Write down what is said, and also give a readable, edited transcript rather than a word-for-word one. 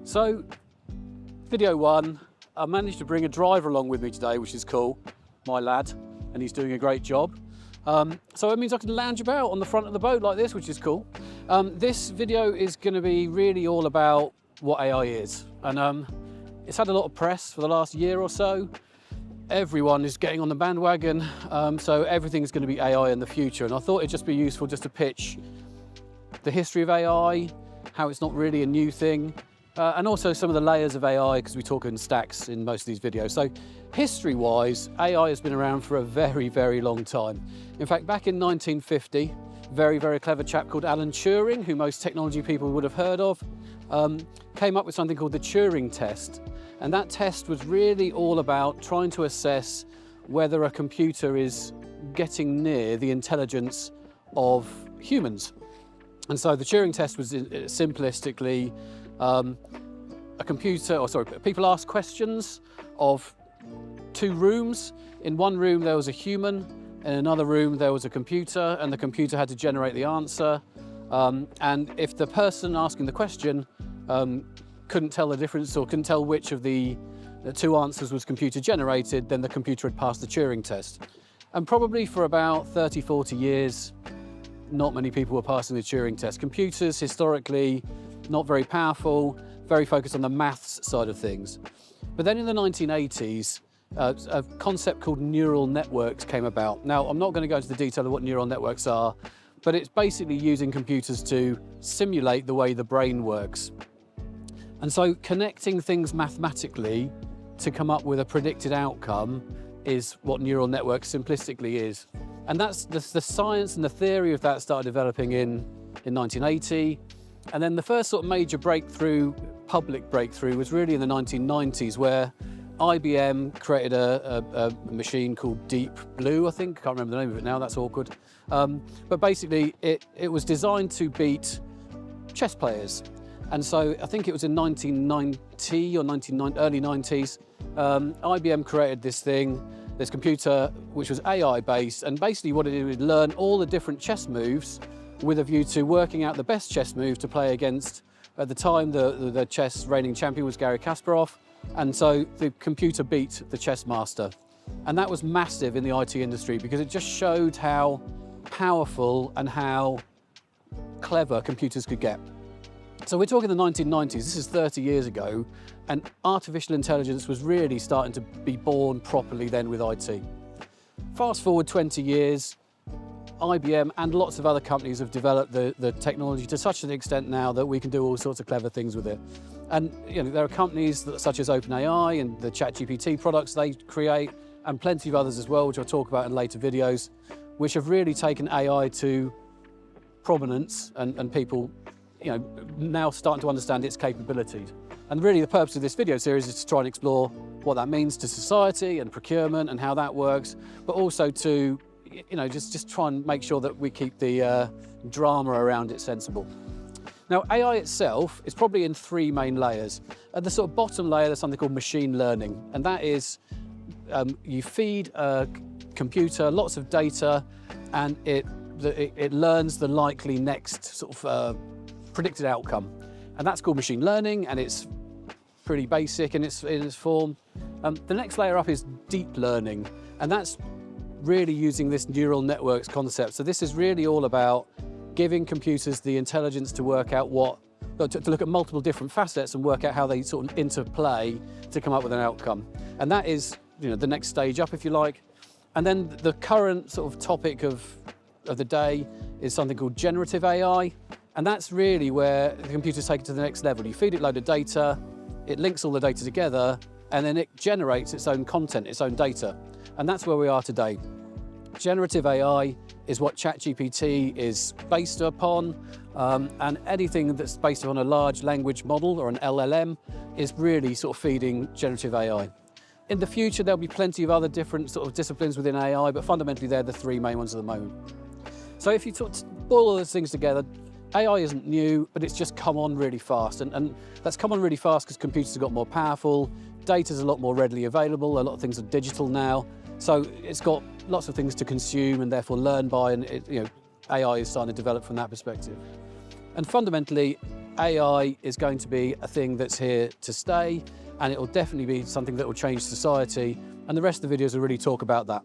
So, video one, I managed to bring a driver along with me today, which is cool, my lad, and he's doing a great job. So it means I can lounge about on the front of the boat like this, which is cool. This video is going to be really all about what AI is, and it's had a lot of press for the last year or so. Everyone is getting on the bandwagon, so everything's going to be AI in the future, and I thought it'd just be useful just to pitch the history of AI, how it's not really a new thing, and also some of the layers of AI, because we talk in stacks in most of these videos. So history-wise, AI has been around for a very, very long time. In fact, back in 1950, very, very clever chap called Alan Turing, who most technology people would have heard of, came up with something called the Turing test. And that test was really all about trying to assess whether a computer is getting near the intelligence of humans. And so the Turing test was simplistically people asked questions of two rooms. In one room there was a human, in another room there was a computer, and the computer had to generate the answer. And if the person asking the question couldn't tell the difference or couldn't tell which of the two answers was computer generated, then the computer had passed the Turing test. And probably for about 30, 40 years, not many people were passing the Turing test. Computers, historically, not very powerful, very focused on the maths side of things. But then in the 1980s, a concept called neural networks came about. Now, I'm not going to go into the detail of what neural networks are, but it's basically using computers to simulate the way the brain works. And so connecting things mathematically to come up with a predicted outcome is what neural networks simplistically is. And that's the science and the theory of that started developing in 1980. And then the first sort of major breakthrough, public breakthrough, was really in the 1990s, where IBM created a machine called Deep Blue, I think. I can't remember the name of it now, that's awkward. But basically, it was designed to beat chess players. And so I think it was in 1990 or early 90s, IBM created this thing, this computer, which was AI-based, and basically what it did was learn all the different chess moves with a view to working out the best chess move to play against. At the time, the chess reigning champion was Garry Kasparov, and so the computer beat the chess master. And that was massive in the IT industry because it just showed how powerful and how clever computers could get. So we're talking the 1990s, this is 30 years ago, and artificial intelligence was really starting to be born properly then with IT. Fast forward 20 years, IBM and lots of other companies have developed the technology to such an extent now that we can do all sorts of clever things with it. And there are companies such as OpenAI and the ChatGPT products they create, and plenty of others as well, which I'll talk about in later videos, which have really taken AI to prominence and people now starting to understand its capabilities. And really the purpose of this video series is to try and explore what that means to society and procurement and how that works, but also to just try and make sure that we keep the drama around it sensible. Now, AI itself is probably in three main layers. At the sort of bottom layer, there's something called machine learning, and that is you feed a computer lots of data, and it learns the likely next sort of predicted outcome, and that's called machine learning, and it's pretty basic in its form. The next layer up is deep learning, and that's really using this neural networks concept. So this is really all about giving computers the intelligence to work out to look at multiple different facets and work out how they sort of interplay to come up with an outcome. And that is the next stage up, if you like. And then the current sort of topic of the day is something called generative AI. And that's really where the computers take it to the next level. You feed it a load of data, it links all the data together, and then it generates its own content, its own data. And that's where we are today. Generative AI is what ChatGPT is based upon, and anything that's based on a large language model or an LLM is really sort of feeding generative AI. In the future, there'll be plenty of other different sort of disciplines within AI, but fundamentally they're the three main ones at the moment. So if you sort of boil all those things together, AI isn't new, but it's just come on really fast. And that's come on really fast because computers have got more powerful, data's a lot more readily available, a lot of things are digital now. So it's got lots of things to consume and therefore learn by, and AI is starting to develop from that perspective. And fundamentally, AI is going to be a thing that's here to stay, and it will definitely be something that will change society. And the rest of the videos will really talk about that.